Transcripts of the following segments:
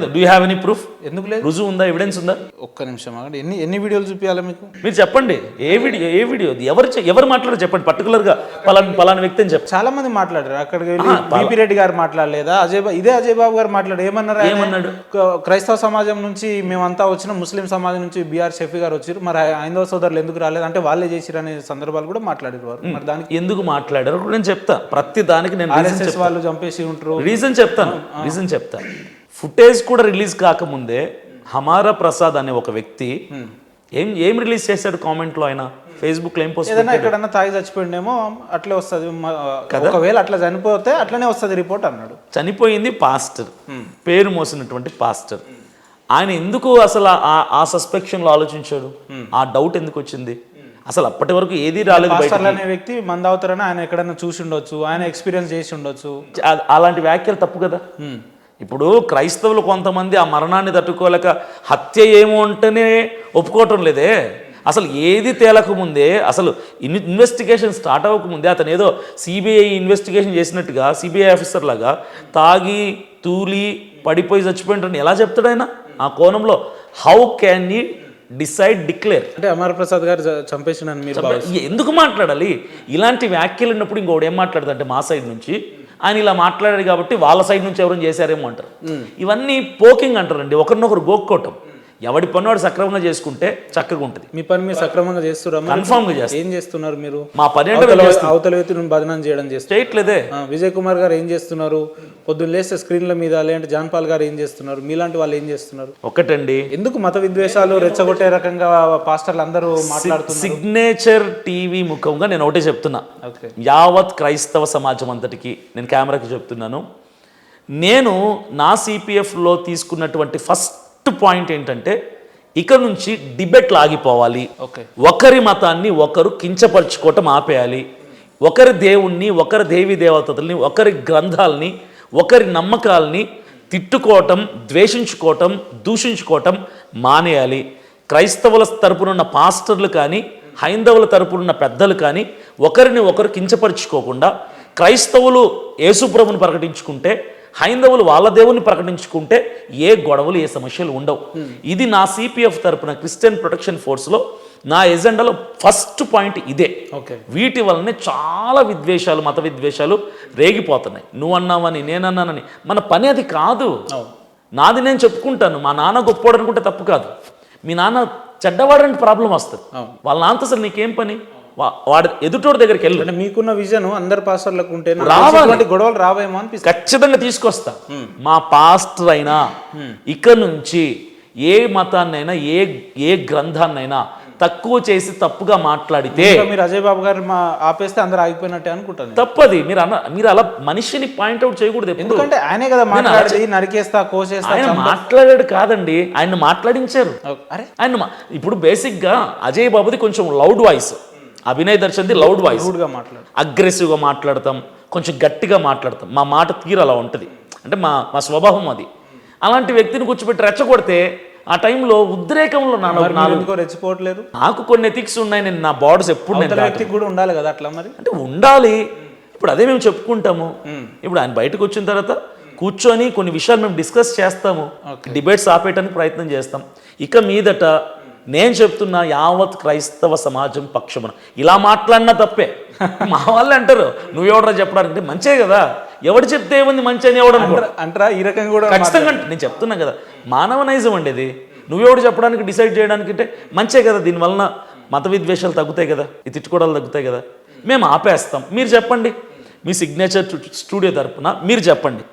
లేదు. Do you have any proof? ఎందుకు లేదు? రుజువు ఉందా? ఎవిడెన్స్ ఉందా? ఒక్క నిమిషం ఆగండి. ఎన్ని వీడియోలు చూపించాలి మీకు? మీరు చెప్పండి. ఏ వీడియో ఎవరు మాట్లాడారు చెప్పండి. పర్టికులర్గా పలానా వ్యక్తి అని చెప్పండి. చాలా మంది మాట్లాడారు. అక్కడికి వెళ్ళి బీపీ రెడ్డి గారు మాట్లాడలేదా? అజయ్ బాబు గారు మాట్లాడారు. ఏమన్నాడు? క్రైస్తవ సమాజం నుంచి మేమంతా వచ్చిన, ముస్లిం సమాజం నుంచి బిఆర్ షఫీ గారు వచ్చారు, మరి హైందవ సోదరులు ఎందుకు రాలేదు అంటే వాళ్ళే చేసిరు అనే సందర్భాలు కూడా మాట్లాడేవారు. మరి దానికి ఎందుకు మాట్లాడారు నేను చెప్తా. ప్రతి దానికి నేను ఆర్ఎస్ఎస్ వాళ్ళు చంపేసి ఉంటారు, రీజన్ చెప్తాను. ఫుటేజ్ కూడా రిలీజ్ కాకముందే హమారా ప్రసాద్ అనే ఒక వ్యక్తి ఏం రిలీజ్ చేశాడు కామెంట్లో? ఆయన ఫేస్బుక్ లో ఏం పోస్ట్ ఏదైనా ఎక్కడన్నా తాగి చచ్చిపోయిండేమో అట్లే వస్తుంది, ఒకవేళ అట్లా చనిపోతే అట్లనే వస్తుంది రిపోర్ట్ అన్నాడు. చనిపోయింది పాస్టర్, పేరు మోసినటువంటి పాస్టర్. ఆయన ఎందుకు అసలు ఆ సస్పెక్షన్లో ఆలోచించాడు? ఆ డౌట్ ఎందుకు వచ్చింది? అసలు అప్పటి వరకు ఏది రాలేదు. పాస్టర్ అనే వ్యక్తి మంద అవుతారని ఆయన ఎక్కడన్నా చూసి ఉండొచ్చు, ఆయన ఎక్స్పీరియన్స్ చేసి ఉండొచ్చు. అలాంటి వ్యాఖ్యలు తప్పు కదా. ఇప్పుడు క్రైస్తవులు కొంతమంది ఆ మరణాన్ని తట్టుకోలేక హత్య ఏమో అంటేనే ఒప్పుకోవటం లేదే. అసలు ఏది తేలకముందే, అసలు ఇన్వెస్టిగేషన్ స్టార్ట్ అవ్వకముందే అతను ఏదో సిబిఐ ఇన్వెస్టిగేషన్ చేసినట్టుగా సిబిఐ ఆఫీసర్ లాగా తాగి తూలి పడిపోయి చచ్చిపోయింటారని ఎలా చెప్తాడు ఆయన? ఆ కోణంలో హౌ క్యాన్ యూ డిక్లేర్ అంటే అమర్ ప్రసాద్ గారు చంపేసినని మీరు ఎందుకు మాట్లాడాలి? ఇలాంటి వ్యాఖ్యలు ఉన్నప్పుడు ఇంకోటి ఏం మాట్లాడదంటే మా సైడ్ నుంచి ఆయన ఇలా మాట్లాడాడు కాబట్టి వాళ్ళ సైడ్ నుంచి ఎవరైనా చేశారేమో అంటారు. ఇవన్నీ పోకింగ్ అంటారండి, ఒకరినొకరు గోక్కోవటం. ఎవడి పని వాడు సక్రమంగా చేసుకుంటే చక్కగా ఉంటుంది. మీ పని మీరు సక్రమంగా చేస్తున్నారు? కన్ఫర్మ్ గా చేస్తారు. ఏం చేస్తున్నారు మీరు? మా పని అవతల వ్యక్తిని బదనాం చేయడం చేయట్లేదే. విజయ్ కుమార్ గారు ఏం చేస్తున్నారు? పొద్దున్న లేస్తే స్క్రీన్ల మీద, లేదంటే జాన్ పాల్ గారు ఏం చేస్తున్నారు? మీలాంటి వాళ్ళు ఏం చేస్తున్నారు? ఒకటండి, ఎందుకు మత విద్వేషాలు రెచ్చగొట్టే రకంగా పాస్టర్లు అందరూ మాట్లాడుతున్నారు? సిగ్నేచర్ టీవీ ముఖంగా నేను ఒకటే చెప్తున్నా, యావత్ క్రైస్తవ సమాజం అంతటికి నేను కెమెరాకి చెప్తున్నాను. నేను నా సిపిఎఫ్లో తీసుకున్నటువంటి ఫస్ట్ పాయింట్ ఏంటంటే, ఇక నుంచి డిబేట్లు ఆగిపోవాలి. ఒకరి మతాన్ని ఒకరు కించపరుచుకోవటం ఆపేయాలి. ఒకరి దేవుణ్ణి, ఒకరి దేవీ దేవతల్ని, ఒకరి గ్రంథాలని, ఒకరి నమ్మకాలని తిట్టుకోవటం, ద్వేషించుకోవటం, దూషించుకోవటం మానేయాలి. క్రైస్తవుల తరపునున్న పాస్టర్లు కానీ, హైందవుల తరపునున్న పెద్దలు కానీ ఒకరిని ఒకరు కించపరుచుకోకుండా, క్రైస్తవులు యేసుప్రభుని ప్రకటించుకుంటే, హైందవులు వాళ్ళ దేవుని ప్రకటించుకుంటే ఏ గొడవలు, ఏ సమస్యలు ఉండవు. ఇది నా సిపిఎఫ్ తరపున క్రిస్టియన్ ప్రొటెక్షన్ ఫోర్స్లో నా ఎజెండాలో ఫస్ట్ పాయింట్ ఇదే. వీటి వల్లనే చాలా విద్వేషాలు, మత విద్వేషాలు రేగిపోతున్నాయి. నువ్వు అన్నావని, నేనన్నానని మన పని అది కాదు. నాది నేను చెప్పుకుంటాను. మా నాన్న గొప్పవాడు అనుకుంటే తప్పు కాదు. మీ నాన్న చెడ్డవాడని ప్రాబ్లం వస్తుంది. వాళ్ళ నాన్నతో అసలు నీకేం పని? వాడు ఎదుటోడి దగ్గరికి వెళ్ళి, అంటే మీకున్న విజన్ అందరు పాస్టర్లకు ఉంటే గొడవలు రావేమో అనిపిస్తుంది. ఖచ్చితంగా తీసుకొస్తా. మా పాస్టర్ అయినా ఇక నుంచి ఏ మతాన్నైనా, ఏ గ్రంథాన్నైనా తక్కువ చేసి తప్పుగా మాట్లాడితే, మీరు అజయ్ బాబు గారు ఆపేస్తే అందరు ఆగిపోయినట్టే అనుకుంటాను. తప్పది. మీరు అలా మనిషిని పాయింట్అవుట్ చేయకూడదు. ఎందుకంటే ఆయనే కదా మాట్లాడేది, నరికేస్తా, కోసేస్తా. ఆయన మాట్లాడాడు కాదండి, ఆయన మాట్లాడించారు. ఆయన ఇప్పుడు బేసిక్గా అజయ్ బాబుది కొంచెం లౌడ్ వాయిస్, అభినయ్ దర్శన్ది లౌడ్ వాయిస్, అగ్రెసివ్గా మాట్లాడతాం, కొంచెం గట్టిగా మాట్లాడతాం. మా మాట తీరు అలా ఉంటుంది, అంటే మా స్వభావం అది. అలాంటి వ్యక్తిని కూర్చోబెట్టి రెచ్చగొడితే ఆ టైంలో ఉద్రేకంలో రెచ్చిపోవట్లేదు. నాకు కొన్ని ఎథిక్స్ ఉన్నాయి. నేను నా బాడీస్ ఎప్పుడు కూడా ఉండాలి కదా అట్లా, మరి అంటే ఉండాలి. ఇప్పుడు అదే మేము చెప్పుకుంటాము. ఇప్పుడు ఆయన బయటకు వచ్చిన తర్వాత కూర్చొని కొన్ని విషయాలు మేము డిస్కస్ చేస్తాము, డిబేట్స్ ఆపేయడానికి ప్రయత్నం చేస్తాం. ఇక మీదట నేను చెప్తున్నా, యావత్ క్రైస్తవ సమాజం పక్షమున ఇలా మాట్లాడినా తప్పే. మా వాళ్ళు అంటారు నువ్వెవడరా చెప్పడానికి, మంచే కదా, ఎవడు చెప్తే ఏముంది మంచి అని ఎవడు అంటారా? ఈ రకంగా కూడా ఖచ్చితంగా నేను చెప్తున్నా కదా, మానవ నైజం అండి ఇది. నువ్వెవడు చెప్పడానికి, డిసైడ్ చేయడానికి అంటే మంచే కదా. దీనివలన మత విద్వేషాలు తగ్గుతాయి కదా, ఈ తిట్టుకోవడాలు తగ్గుతాయి కదా. మేము ఆపేస్తాం. మీరు చెప్పండి, మీ సిగ్నేచర్ స్టూడియో తరపున మీరు చెప్పండి.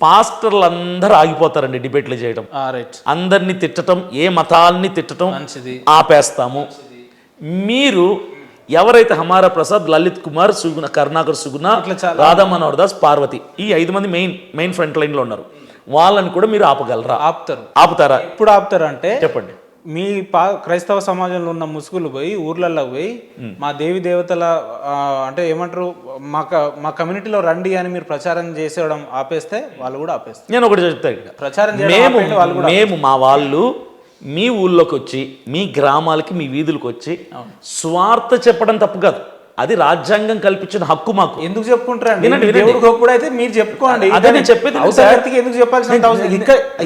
పాస్టర్లు అందరూ ఆగిపోతారండి డిబేట్లు చేయడం, అందరినీ తిట్టడం, ఏ మతాల్ని తిట్టడం ఆపేస్తాము. మీరు ఎవరైతే హమారా ప్రసాద్, లలిత్ కుమార్, సుగుణ, కరుణాకర్ సుగుణ, రాధా మనోహర్ దాస్, పార్వతి, ఈ 5 మంది మెయిన్ ఫ్రంట్ లైన్లో ఉన్నారు. వాళ్ళని కూడా మీరు ఆపగలరా? ఆపుతారా? ఇప్పుడు ఆపుతారా అంటే చెప్పండి. మీ క్రైస్తవ సమాజంలో ఉన్న ముసుగులు పోయి ఊర్లలో పోయి మా దేవి దేవతల అంటే ఏమంటారు, మా కమ్యూనిటీలో రండి అని మీరు ప్రచారం చేసేయడం ఆపేస్తే వాళ్ళు కూడా ఆపేస్తారు. నేను ఒకటి చెప్తాను, ప్రచారం మేము మా వాళ్ళు మీ ఊళ్ళోకి వచ్చి, మీ గ్రామాలకి, మీ వీధులకు వచ్చి స్వార్థ చెప్పడం తప్పు కాదు. అది రాజ్యాంగం కల్పించిన హక్కు మాకు. ఎందుకు చెప్పుకుంటారండి? వినండి, వినండి. దేవుడు గొప్పడు అయితే మీరు చెప్పుకోండి. అదే నేను చెప్పేది అవతల వ్యక్తికి ఎందుకు చెప్పాల్సిన అవసరం?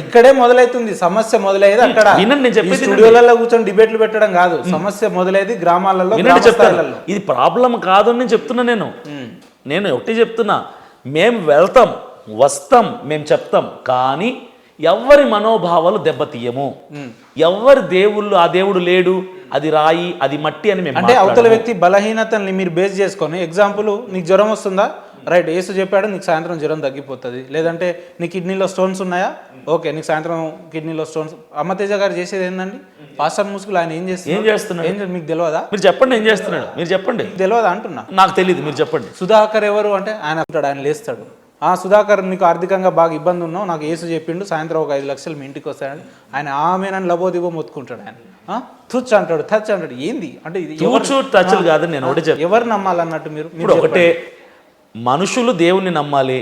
ఇక్కడే మొదలవుతుంది సమస్య, మొదలయ్యేది అక్కడ. వినండి, నేను చెప్పేది స్టూడియోలలో కూర్చొని డిబేట్లు పెట్టడం కాదు, సమస్య మొదలయ్యేది గ్రామాలలో, వినండి చెప్తాను. ఇది ప్రాబ్లం కాదు అని నేను చెప్తున్నా. నేను ఒకటి చెప్తున్నా, మేము వెళ్తాం, వస్తాం, మేము చెప్తాం, కానీ ఎవరి మనోభావాలు దెబ్బతీయము. ఎవరి దేవుళ్ళు, ఆ దేవుడు లేడు, అది రాయి, అది మట్టి అని మేము అంటే అవతల వ్యక్తి బలహీనతల్ని మీరు బేస్ చేసుకొని, ఎగ్జాంపుల్ నీకు జ్వరం వస్తుందా, రైట్, యేసు చెప్పాడు నీకు సాయంత్రం జ్వరం తగ్గిపోతుంది. లేదంటే నీ కిడ్నీలో స్టోన్స్ ఉన్నాయా, ఓకే నీకు సాయంత్రం కిడ్నీలో స్టోన్స్. అమ్మతేజ గారు చేసేది ఏంటండి? పాస్టర్ ముసుగులు ఆయన ఏం చేస్తున్నాడు మీకు తెలియదా? మీరు చెప్పండి ఏం చేస్తున్నాడు, మీరు చెప్పండి. తెలియదా అంటున్నా? నాకు తెలియదు, మీరు చెప్పండి. సుధాకర్ ఎవరు అంటే ఆయన లేస్తాడు. సుధాకర్ నీకు ఆర్థికంగా బాగా ఇబ్బంది ఉన్నావు, నాకు యేసు చెప్పిండు సాయంత్రం ఒక 5 లక్షలు మీ ఇంటికి వస్తాడని ఆయన ఆమెనని లబోదిబో మొత్తుకుంటాడు. ఆయన తుచ్ అంటాడు, టచ్ అంటాడు. ఏంది అంటే టచ్లు కాదు, నేను ఒకటి చెప్తాను. ఎవరు నమ్మాలన్నట్టు మీరు? ఇప్పుడు ఒకటే, మనుషులు దేవుణ్ణి నమ్మాలి.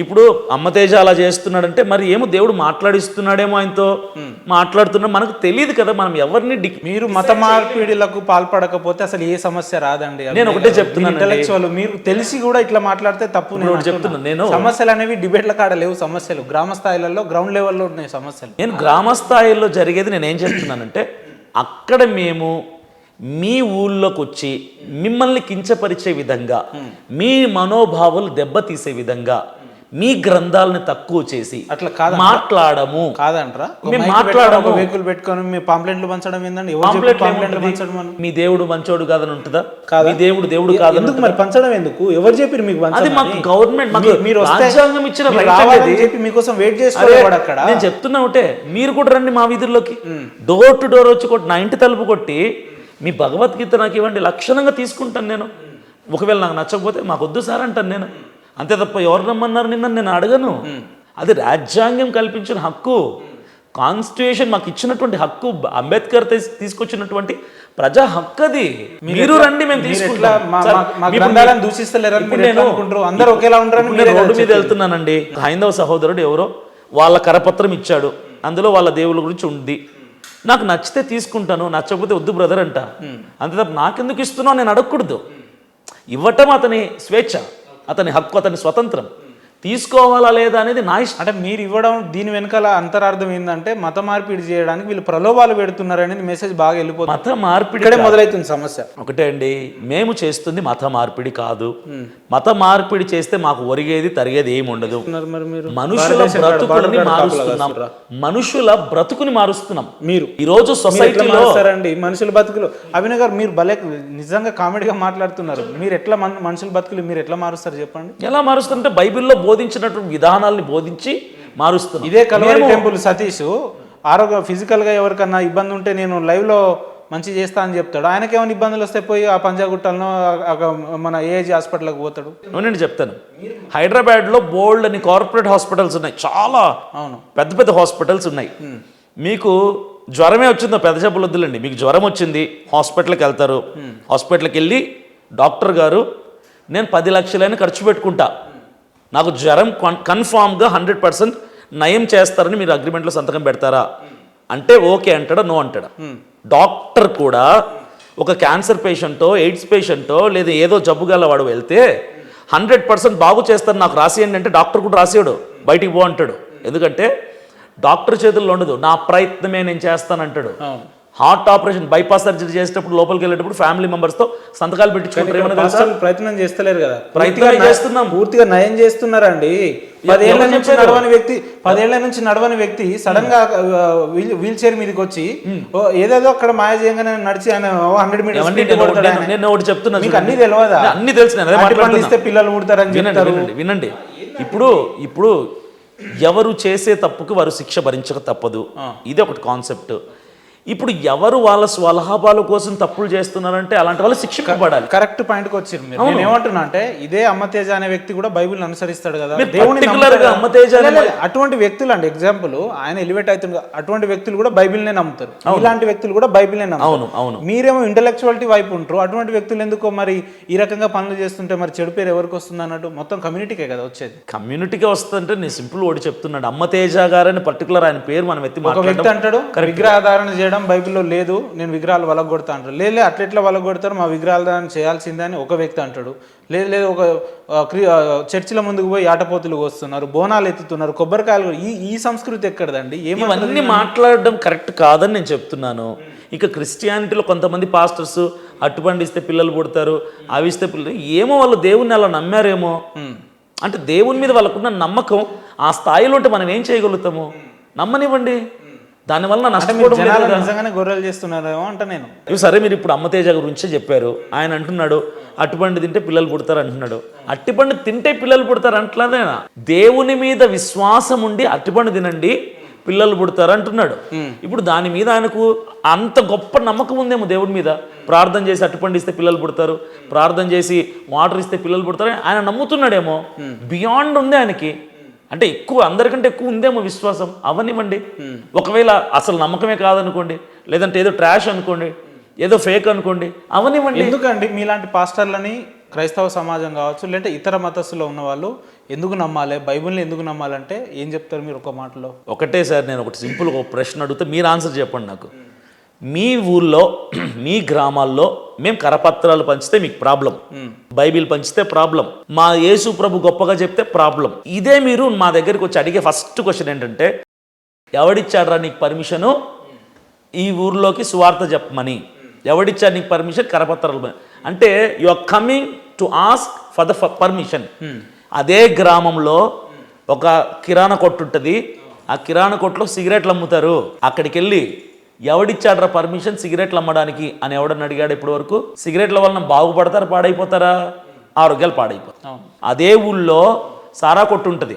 ఇప్పుడు అమ్మతేజ అలా చేస్తున్నాడంటే మరి ఏమో దేవుడు మాట్లాడిస్తున్నాడేమో, ఆయనతో మాట్లాడుతున్నాడు, మనకు తెలియదు కదా. మనం ఎవరిని మీరు మత మార్పిడిలకు పాల్పడకపోతే అసలు ఏ సమస్య రాదండి. నేను ఒకటే చెప్తున్నాను, ఇంటెలెక్చువల్ మీరు తెలిసి కూడా ఇట్లా మాట్లాడితే తప్పు. నేను చెప్తున్నాను, నేను సమస్యలు అనేవి డిబేట్ల కాడ లేవు. సమస్యలు గ్రామ స్థాయిలలో, గ్రౌండ్ లెవెల్లో ఉన్నాయి సమస్యలు. నేను గ్రామ స్థాయిలో జరిగేది నేను ఏం చెప్తున్నానంటే, అక్కడ మేము మీ ఊళ్ళోకి వచ్చి మిమ్మల్ని కించపరిచే విధంగా, మీ మనోభావాలు దెబ్బతీసే విధంగా, మీ గ్రంథాలను తక్కువ చేసి అట్లా మాట్లాడము కాదంటారా? వెహికల్ పెట్టుకొని మీ పాంప్లెట్లు పంచడం ఏందండి? మీ దేవుడు మంచోడు కాదని ఉంటుందా? మీ దేవుడు దేవుడు కాదు ఎందుకు మరి పంచడం ఎందుకు? ఎవరు చెప్పి మీకు? అది మాకు గవర్నమెంట్, మీరు రాజ్యాంగం ఇచ్చిన చెప్పి మీకోసం వెయిట్ చేసుకోవాలి అక్కడ. నేను చెప్తున్నా ఒకటే, మీరు కూడా రండి మా వీధుల్లోకి, డోర్ టు డోర్ వచ్చి కొట్టి, నా ఇంటి తలుపు కొట్టి మీ భగవద్గీత నాకు ఇవ్వండి, లక్షణంగా తీసుకుంటాను నేను. ఒకవేళ నాకు నచ్చకపోతే మాకు వద్దు సార్ అంటాను నేను, అంతే తప్ప ఎవరు రమ్మన్నారు నిన్న నేను అడగను. అది రాజ్యాంగం కల్పించిన హక్కు, కాన్స్టిట్యూషన్ మాకు ఇచ్చినటువంటి హక్కు, అంబేద్కర్ తీసుకొచ్చినటువంటి ప్రజా హక్కు. అది మీరు రండి, మేము తీసుకుంటాం. రోడ్డు మీద వెళ్తున్నానండి, హైందవ సహోదరుడు ఎవరో వాళ్ళ కరపత్రం ఇచ్చాడు, అందులో వాళ్ళ దేవుళ్ళ గురించి ఉంది, నాకు నచ్చితే తీసుకుంటాను, నచ్చకపోతే వద్దు బ్రదర్ అంట. అంతే తప్ప నాకెందుకు ఇస్తున్నావు నేను అడగకూడదు. ఇవ్వటం అతని స్వేచ్ఛ, అతని హక్కు, అతని స్వతంత్రం. తీసుకోవాలా లేదా అనేది నా ఇష్టం. అంటే మీరు ఇవ్వడం దీని వెనకాల అంతరార్థం ఏంటంటే మత మార్పిడి చేయడానికి వీళ్ళు ప్రలోభాలు పెడుతున్నారు అనేది మెసేజ్ బాగా వెళ్ళిపోతుంది. మత మార్పిడి ఇక్కడే మొదలవుతుంది సమస్య. ఒకటే అండి, మేము చేస్తుంది మత మార్పిడి కాదు. మత మార్పిడి చేస్తే మాకు ఒరిగేది తరిగేది ఏమి ఉండదు. మనుషుల బ్రతుకుని మారుస్తున్నాం, మనుషుల బ్రతుకుని మారుస్తున్నాం. మీరు ఈ రోజు సొసైటీలో సరండి మనుషుల బతుకులు. అభినయ్ గారు మీరు భలే నిజంగా కామెడీగా మాట్లాడుతున్నారు. మీరు ఎట్లా మనుషుల బతుకులు మీరు ఎట్లా మారుస్తారు చెప్పండి? ఎలా మారుస్తుంటే బైబిల్లో బోధించినటువంటి విధానాల్ని బోధించి మారుస్తుంది. ఇదే కల్వరి టెంపుల్ సతీష్ ఆరోగ్య ఫిజికల్ గా ఎవరికన్నా ఇబ్బంది ఉంటే నేను లైవ్ లో మంచి చేస్తా అని చెప్తాడు. ఆయనకి ఏమైనా ఇబ్బందులు వస్తే పోయి ఆ పంజాగుట్టలను మన ఏజీ హాస్పిటల్కి పోతాడు. నేను చెప్తాను, హైదరాబాద్ లో బోల్డ్ అని కార్పొరేట్ హాస్పిటల్స్ ఉన్నాయి, చాలా పెద్ద పెద్ద హాస్పిటల్స్ ఉన్నాయి. మీకు జ్వరమే వచ్చిందో పెద్ద జబ్బులు వద్దులండి, మీకు జ్వరం వచ్చింది హాస్పిటల్కి వెళ్తారు. హాస్పిటల్కి వెళ్ళి డాక్టర్ గారు నేను 10 లక్షలైనా ఖర్చు పెట్టుకుంటా, నాకు జ్వరం కన్ఫామ్గా 100% నయం చేస్తారని మీరు అగ్రిమెంట్లో సంతకం పెడతారా అంటే ఓకే అంటాడా, నో అంటాడా? డాక్టర్ కూడా ఒక క్యాన్సర్ పేషెంటో, ఎయిడ్స్ పేషెంటో, లేదా ఏదో జబ్బు గల వాడు వెళ్తే 100% బాగు చేస్తారు నాకు రాసియండి అంటే డాక్టర్ కూడా రాసేయడు, బయటికి పో అంటాడు. ఎందుకంటే డాక్టర్ చేతుల్లో ఉండదు, నా ప్రయత్నమే నేను చేస్తానంటాడు. హార్ట్ ఆపరేషన్, బైపాస్ సర్జరీ చేసేటప్పుడు లోపలికి వెళ్ళేటప్పుడు ఫ్యామిలీ మెంబర్స్ తో సంతకాలు పెట్టించుకుంటారు. ప్రయత్నం చేస్తలేరు కదా, ప్రయత్నం చేస్తున్నాం, పూర్తిగా నయం చేస్తున్నారండి. 10 ఏళ్ల నుంచి నడవని వ్యక్తి సడన్ గా వీల్ చైర్ మీదకి వచ్చి ఏదేదో అక్కడ మాయ చేయంగానే నడిచి ఆయన 100 మీటర్స్ నేను ఒకటి చెప్తున్నా, మీకు అన్ని తెలియదా? అన్ని తెలిసిన పిల్లలు పుడతారని చెప్తారు. వినండి, ఇప్పుడు ఎవరు చేసే తప్పుకు వారు శిక్ష భరించక తప్పదు, ఇది ఒకటి కాన్సెప్ట్. ఇప్పుడు ఎవరు వాళ్ళ స్వలాభాల కోసం తప్పులు చేస్తున్నారంటే అలాంటి వాళ్ళు శిక్షింపబడాలి. కరెక్ట్ పాయింట్కి వచ్చారు మీరు. నేను ఏమంటున్నా అంటే ఇదే అమ్మతేజ అనే వ్యక్తి కూడా బైబిల్ అనుసరిస్తాడు కదా, అటువంటి వ్యక్తులు అండి ఎగ్జాంపుల్ ఆయన ఎలివేట్ అవుతుంది, అటువంటి వ్యక్తులు కూడా బైబిల్నే నమ్ముతారు, ఇలాంటి వ్యక్తులు కూడా బైబిల్నే నమ్ముతారు. మీరేమో ఇంటెలెక్చువాలిటీ వైపు ఉంటారు, అటువంటి వ్యక్తులు ఎందుకో మరి ఈ రకంగా పనులు చేస్తుంటే మరి చెడు పేరు ఎవరికి వస్తుంది అన్నట్టు మొత్తం కమ్యూనిటీకే కదా వచ్చేది. కమ్యూనిటీకే వస్తుందంటే నేను సింపుల్ ఒకటి చెప్తున్నాడు, అమ్మతేజ గారని పర్టికులర్ ఆయన పేరు మనం ఎత్తి ఒక వ్యక్తి అంటాడు విగ్రహాధారణ చేయడం చేయడం బైబిల్లో లేదు, నేను విగ్రహాలు వలగొడతా అంటారు. లేదు అట్లెట్లా వలగొడతారు, మా విగ్రహాలు దాన్ని చేయాల్సిందే అని ఒక వ్యక్తి అంటాడు. లేదు ఒక చర్చిల ముందుకు పోయి ఆటపోతులు వస్తున్నారు, బోనాలు ఎత్తుతున్నారు, కొబ్బరికాయలు. ఈ సంస్కృతి ఎక్కడదండి? ఇవన్నీ మాట్లాడడం కరెక్ట్ కాదని నేను చెప్తున్నాను. ఇక క్రిస్టియానిటీలో కొంతమంది పాస్టర్స్ అట్టుపండి ఇస్తే పిల్లలు పుడతారు, అవి ఇస్తే పిల్లలు, ఏమో వాళ్ళు దేవుణ్ణి అలా నమ్మారేమో. అంటే దేవుని మీద వాళ్ళకున్న నమ్మకం ఆ స్థాయిలో ఉంటే మనం ఏం చేయగలుగుతాము? నమ్మనివ్వండి, దానివల్ల నష్టపోవడం నిజంగానే గొర్రెలు చేస్తున్నారేమో అంట నేను. సరే, మీరు ఇప్పుడు అమ్మతేజ గురించే చెప్పారు. ఆయన అంటున్నాడు అట్టుపండు తింటే పిల్లలు పుడతారు అంటున్నాడు. అట్టిపండు తింటే పిల్లలు పుడతారు అంటలేదేనా? దేవుని మీద విశ్వాసం ఉండి అట్టిపండు తినండి పిల్లలు పుడతారు అంటున్నాడు. ఇప్పుడు దాని మీద ఆయనకు అంత గొప్ప నమ్మకం ఉందేమో దేవుడి మీద. ప్రార్థన చేసి అట్టుపండు ఇస్తే పిల్లలు పుడతారు, ప్రార్థన చేసి వాటర్ ఇస్తే పిల్లలు పుడతారు ఆయన నమ్ముతున్నాడేమో. బియాండ్ ఉంది ఆయనకి, అంటే ఎక్కువ, అందరికంటే ఎక్కువ ఉందేమో విశ్వాసం. అవనివ్వండి. ఒకవేళ అసలు నమ్మకమే కాదనుకోండి, లేదంటే ఏదో ట్రాష్ అనుకోండి, ఏదో ఫేక్ అనుకోండి, అవనివ్వండి. ఎందుకండి మీలాంటి పాస్టర్లని క్రైస్తవ సమాజం కావచ్చు, లేదంటే ఇతర మతస్థులో ఉన్న వాళ్ళు ఎందుకు నమ్మాలి, బైబిల్ని ఎందుకు నమ్మాలంటే ఏం చెప్తారు మీరు ఒక మాటలో? ఒకటే సార్, నేను ఒకటి సింపుల్ ఒక ప్రశ్న అడిగితే మీరు ఆన్సర్ చెప్పండి నాకు. మీ ఊర్లో మీ గ్రామాల్లో మేము కరపత్రాలు పంచితే మీకు ప్రాబ్లం, బైబిల్ పంచితే ప్రాబ్లం, మా యేసు ప్రభు గొప్పగా చెప్తే ప్రాబ్లం. ఇదే మీరు మా దగ్గరికి వచ్చి అడిగే ఫస్ట్ క్వశ్చన్ ఏంటంటే, ఎవడిచ్చాడ్రా నీకు పర్మిషను ఈ ఊర్లోకి సువార్త చెప్పమని? ఎవడిచ్చాడు నీకు పర్మిషన్ కరపత్రాలు? అంటే you are coming to ask for the permission. అదే గ్రామంలో ఒక కిరాణా కొట్టు ఉంటుంది, ఆ కిరాణా కొట్టులో సిగరెట్లు అమ్ముతారు. అక్కడికి వెళ్ళి ఎవడిచ్చాడ్రా పర్మిషన్ సిగరెట్లు అమ్మడానికి అని ఎవడని అడిగాడు ఇప్పటి వరకు? సిగరెట్ల వలన బాగుపడతారా పాడైపోతారా? ఆరోగ్యాలు పాడైపోతాయి. అదే ఊళ్ళో సారా కొట్టు ఉంటుంది,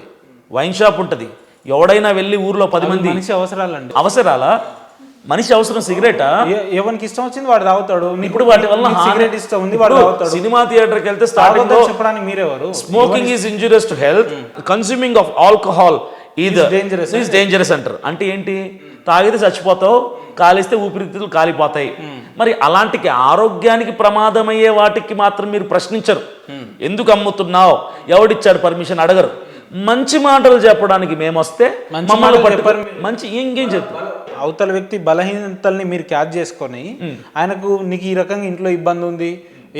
వైన్ షాప్ ఉంటుంది. ఎవడైనా వెళ్ళి ఊర్లో 10 మంది మనిషి అవసరాలండి. అవసరాలా? మనిషి అవసరం సిగరెటా? ఎవరికి ఇష్టం వచ్చింది వాడు తాగుతాడు. ఇప్పుడు వాటి వల్ల సిగరెట్ ఇష్టం ఉంది వాడు తాగుతాడు. సినిమా థియేటర్కి వెళ్తే స్టార్టింగ్ లో చెప్పడానికి మీరెవరు? Smoking is injurious to health, consuming of alcohol is dangerous అంటారు. అంటే ఏంటి? తాగితే చచ్చిపోతావు, కాలిస్తే ఊపిరితిత్తులు కాలిపోతాయి. మరి అలాంటి ఆరోగ్యానికి ప్రమాదమయ్యే వాటికి మాత్రం మీరు ప్రశ్నించరు. ఎందుకు అమ్ముతున్నావు, ఎవడిచ్చాడు పర్మిషన్ అడగరు. మంచి మాటలు చెప్పడానికి మేము వస్తే మంచి ఇంకేం చెప్తారు. అవతల వ్యక్తి బలహీనతల్ని మీరు క్యాచ్ చేసుకొని ఆయనకు నీకు ఈ రకంగా ఇంట్లో ఇబ్బంది ఉంది,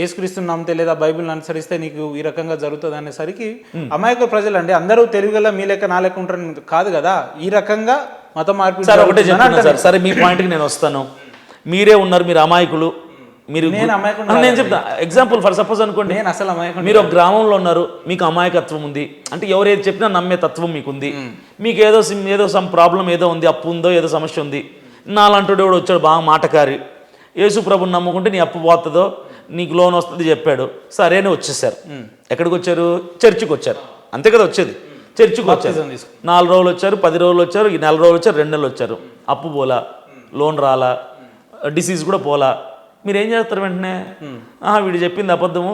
యేసుక్రీస్తుని నమ్మితే లేదా బైబిల్ని అనుసరిస్తే నీకు ఈ రకంగా జరుగుతుంది అనేసరికి అమాయక ప్రజలు అండి, అందరూ తెలుగులో మీ లెక్క నా లెక్క ఉంటారని కాదు కదా, ఈ రకంగా మత మార్పు. సార్ ఒకటే చెప్తున్నా సార్, సరే మీ పాయింట్కి నేను వస్తాను. మీరే ఉన్నారు, మీరు అమాయకులు. మీరు నేను చెప్తా ఎగ్జాంపుల్ ఫర్ సపోజ్ అనుకోండి, నేను అసలు అమాయకుడు. మీరు ఒక గ్రామంలో ఉన్నారు, మీకు అమాయకత్వం ఉంది, అంటే ఎవరేది చెప్పినా నమ్మే తత్వం మీకుంది. మీకు ఏదో సమ్ ప్రాబ్లం ఏదో ఉంది, అప్పు ఉందో ఏదో సమస్య ఉంది. నాలంటోడు ఎవడు వచ్చాడు బాగా మాటకారి, యేసు ప్రభుని నమ్ముకుంటే నీ అప్పు పోతుందో నీకు లోన్ వస్తుంది చెప్పాడు. సరేనే వచ్చేసారు. ఎక్కడికి వచ్చారు? చర్చికి వచ్చారు. అంతే కదా వచ్చేది, చర్చికి వచ్చారు. 4 రోజులు వచ్చారు, 10 రోజులు వచ్చారు, ఈ 4 రోజులు వచ్చారు, 2 నెలలు వచ్చారు. అప్పు పోలా, లోన్ రాలా, డిసీజ్ కూడా పోలా. మీరు ఏం చేస్తారు? వెంటనే వీడు చెప్పింది అబద్ధము,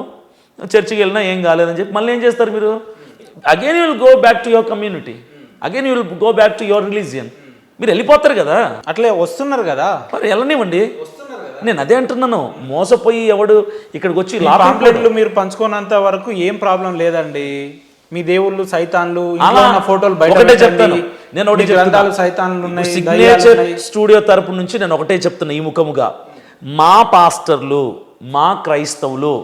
చర్చికి వెళ్ళినా ఏం కాలేదని చెప్పి మళ్ళీ ఏం చేస్తారు మీరు? Again you will go back to your community, again you will go back to your religion. మీరు వెళ్ళిపోతారు కదా, అట్లే వస్తున్నారు కదా, మరి వెళ్ళనివ్వండి. నేను అదే అంటున్నాను, మోసపోయి ఎవడు ఇక్కడికి వచ్చి పాంప్లెట్లు మీరు పంచుకున్నంత వరకు ఏం ప్రాబ్లం లేదండి. మీ దేవుళ్ళు సైతాన్లు, ఫోటోలు బయట చెప్తాను. నేను ఒకటి గ్రంథాలు సైతాన్లు ఉన్నాయి. సిగ్నేచర్ స్టూడియో తరపు నుంచి నేను ఒకటే చెప్తున్నా ఈ ముఖముగా, మా పాస్టర్లు, మా క్రైస్తవులు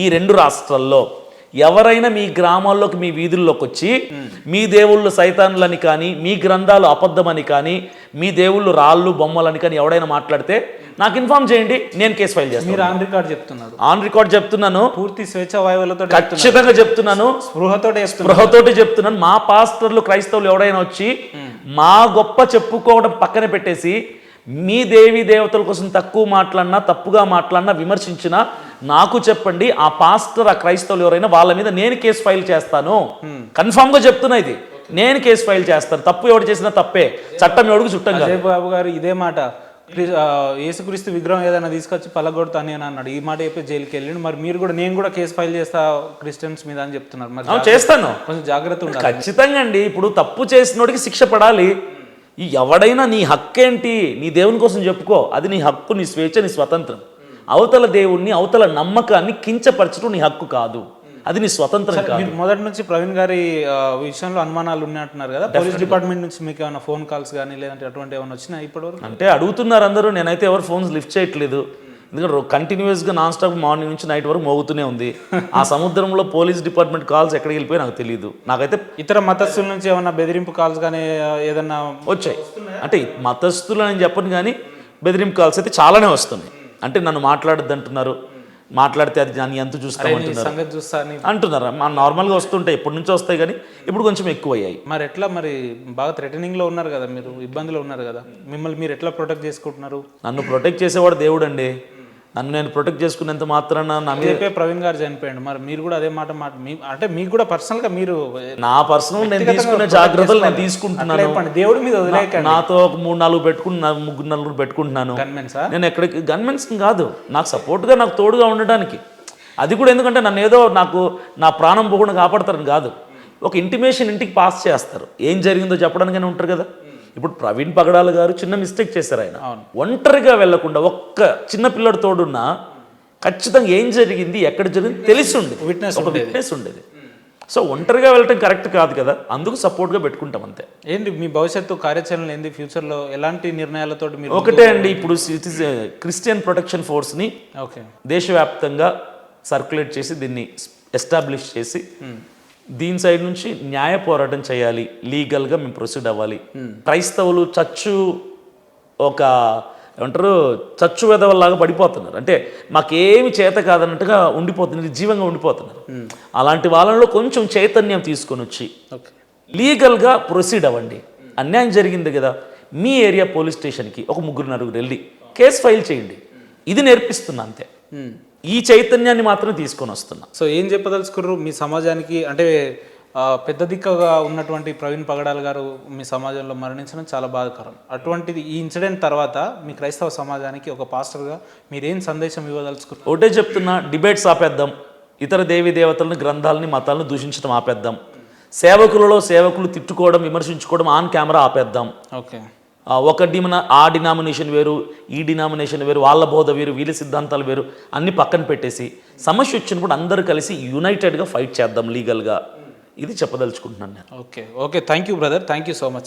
ఈ 2 రాష్ట్రాల్లో ఎవరైనా మీ గ్రామాల్లోకి, మీ వీధుల్లోకి వచ్చి మీ దేవుళ్ళు సైతాన్లని కానీ, మీ గ్రంథాలు అబద్ధమని కానీ, మీ దేవుళ్ళు రాళ్ళు బొమ్మలని కానీ ఎవడైనా మాట్లాడితే నాకు ఇన్ఫార్మ్ చేయండి, నేను కేసు ఫైల్ చేస్తాను. మీరు ఆన్ రికార్డ్ చెప్తున్నారు? ఆన్ రికార్డ్ చెప్తున్నాను, పూర్తి స్వేచ్ఛ వాయువులతో ఖచ్చితంగా చెప్తున్నాను, స్పృహతోటి చెప్తున్నాను. మా పాస్టర్లు క్రైస్తవులు ఎవడైనా వచ్చి మా గొప్ప చెప్పుకోవడం పక్కన పెట్టేసి మీ దేవి దేవతల కోసం తక్కువ మాట్లాడినా, తప్పుగా మాట్లాడినా, విమర్శించినా నాకు చెప్పండి. ఆ పాస్టర్, ఆ క్రైస్తవులు ఎవరైనా వాళ్ళ మీద నేను కేసు ఫైల్ చేస్తాను. కన్ఫామ్గా చెప్తున్నా, ఇది నేను కేసు ఫైల్ చేస్తాను. తప్పు ఎవడు చేసినా తప్పే, చట్టం ఎవడుకు చుట్టం కాదు. అజయ్ బాబు గారు ఇదే మాట, యేసుక్రీస్తు విగ్రహం ఏదైనా తీసుకొచ్చి పలగొడతాను అని అన్నాడు. ఈ మాట చెప్పి జైలుకి వెళ్ళిండు. మరి మీరు కూడా నేను కూడా కేసు ఫైల్ చేస్తా క్రిస్టియన్స్ మీద అని చెప్తున్నారు. మరి చేస్తాను, కొంచెం జాగ్రత్త ఉండాలి. ఖచ్చితంగా అండి. ఇప్పుడు తప్పు చేసినోడికి శిక్ష పడాలి. ఈ ఎవడైనా నీ హక్కేంటి, నీ దేవుని కోసం చెప్పుకో, అది నీ హక్కు, నీ స్వేచ్ఛ, నీ స్వతంత్రం. అవతల దేవుణ్ణి, అవతల నమ్మకాన్ని కించపరచడం నీ హక్కు కాదు. అది నీ స్వతంత్రం కాదు. మీరు మొదటి నుంచి ప్రవీణ్ గారి విషయంలో అనుమానాలు ఉన్నట్టున్నారు కదా, పోలీస్ డిపార్ట్మెంట్ నుంచి మీకు ఏమైనా ఫోన్ కాల్స్ కానీ లేదంటే అటువంటి ఏమైనా వచ్చినా ఇప్పటివరకు? అంటే అడుగుతున్నారు అందరూ, నేనైతే ఎవరు ఫోన్స్ లిఫ్ట్ చేయట్లేదు. ఎందుకంటే కంటిన్యూస్గా నాన్ స్టాప్ మార్నింగ్ నుంచి నైట్ వరకు మోగుతూనే ఉంది. ఆ సముద్రంలో పోలీస్ డిపార్ట్మెంట్ కాల్స్ ఎక్కడికి వెళ్ళిపోయి నాకు తెలియదు. నాకైతే ఇతర మతస్థుల నుంచి ఏమైనా బెదిరింపు కాల్స్ కానీ ఏదన్నా వచ్చాయి. అంటే మతస్థులు అని చెప్పను కానీ బెదిరింపు కాల్స్ అయితే చాలానే వస్తున్నాయి. అంటే నన్ను మాట్లాడద్దు అంటున్నారు, మాట్లాడితే అది దాన్ని ఎంత చూస్తామంటున్నారు సంగతి చూస్తా అని అంటున్నారు. నార్మల్గా వస్తుంటాయి, ఎప్పటి నుంచో వస్తాయి కానీ ఇప్పుడు కొంచెం ఎక్కువ అయ్యాయి. మరి ఎట్లా, మరి బాగా థ్రెటనింగ్లో ఉన్నారు కదా, మీరు ఇబ్బందిలో ఉన్నారు కదా, మిమ్మల్ని మీరు ఎట్లా ప్రొటెక్ట్ చేసుకుంటున్నారు? నన్ను ప్రొటెక్ట్ చేసేవాడు దేవుడు అండి. నన్ను నేను ప్రొటెక్ట్ చేసుకునేంత మాత్రాన నా మీద రేపే ప్రవీణ్ గారు చనిపోయాడు, మరి మీరు కూడా అదే మాట అంటే మీకు కూడా పర్సనల్గా మీరు నా పర్సనల్ నేను తీసుకునే జాగ్రత్తలు నేను తీసుకుంటున్నాను. దేవుడి మీద వదిలేకండి. నాతో ఒక 3-4 పెట్టుకుంటున్నాను, 3-4 పెట్టుకుంటున్నాను. నేను ఎక్కడికి గన్మెన్స్ కాదు, నాకు సపోర్ట్గా నాకు తోడుగా ఉండడానికి. అది కూడా ఎందుకంటే నన్ను ఏదో నా ప్రాణం పోకుండా కాపాడతారని కాదు, ఒక ఇంటిమేషన్ ఇంటికి పాస్ చేస్తారు, ఏం జరిగిందో చెప్పడానికైనా ఉంటారు కదా. ఇప్పుడు ప్రవీణ్ పగడాల గారు చిన్న మిస్టేక్ చేశారు. ఆయన ఒంటరిగా వెళ్లకుండా ఒక్క చిన్న పిల్లడు తోడున్నా ఖచ్చితంగా ఏం జరిగింది ఎక్కడ జరిగింది తెలిసి ఉండేది, ఒక విట్నెస్ ఉండేది. సో ఒంటరిగా వెళ్ళటం కరెక్ట్ కాదు కదా, అందుకు సపోర్ట్గా పెట్టుకుంటాం అంతే. ఏంటి మీ భవిష్యత్తు కార్యాచరణ ఏంది, ఫ్యూచర్లో ఎలాంటి నిర్ణయాలతో మీరు? ఒకటే అండి, ఇప్పుడు క్రిస్టియన్ ప్రొటెక్షన్ ఫోర్స్ని దేశవ్యాప్తంగా సర్క్యులేట్ చేసి దీన్ని ఎస్టాబ్లిష్ చేసి దీని సైడ్ నుంచి న్యాయ పోరాటం చేయాలి, లీగల్గా మేము ప్రొసీడ్ అవ్వాలి. క్రైస్తవులు చచ్చు వెదవల్లాగా పడిపోతున్నారు. అంటే మాకేమి చేత కాదన్నట్టుగా ఉండిపోతున్నారు, నిర్జీవంగా ఉండిపోతున్నారు. అలాంటి వాళ్ళలో కొంచెం చైతన్యం తీసుకొని వచ్చి లీగల్గా ప్రొసీడ్ అవ్వండి. అన్యాయం జరిగింది కదా, మీ ఏరియా పోలీస్ స్టేషన్కి ఒక 3-4 వెళ్ళి కేసు ఫైల్ చేయండి. ఇది నేర్పిస్తున్నా అంతే. ఈ చైతన్యాన్ని మాత్రం తీసుకొని వస్తున్నా. సో ఏం చెప్పదలుచుకున్నారు మీ సమాజానికి? అంటే పెద్ద దిక్కుగా ఉన్నటువంటి ప్రవీణ్ పగడాల్ గారు మీ సమాజంలో మరణించడం చాలా బాధాకరం. అటువంటిది ఈ ఇన్సిడెంట్ తర్వాత మీ క్రైస్తవ సమాజానికి ఒక పాస్టర్గా మీరేం సందేశం ఇవ్వదలుచుకున్నారు? ఒకటే చెప్తున్నా, డిబేట్స్ ఆపేద్దాం, ఇతర దేవీ దేవతలను, గ్రంథాలని, మతాలను దూషించడం ఆపేద్దాం, సేవకులు తిట్టుకోవడం, విమర్శించుకోవడం ఆన్ కెమెరా ఆపేద్దాం. ఓకే, ఆ డినామినేషన్ వేరు, ఈ డినామినేషన్ వేరు, వాళ్ళ బోధ వేరు, వీళ్ళ సిద్ధాంతాలు వేరు, అన్ని పక్కన పెట్టేసి సమస్య వచ్చినప్పుడు అందరూ కలిసి యునైటెడ్గా ఫైట్ చేద్దాం లీగల్గా. ఇది చెప్పదలుచుకుంటున్నాను నేను. Okay, thank you brother, thank you so much.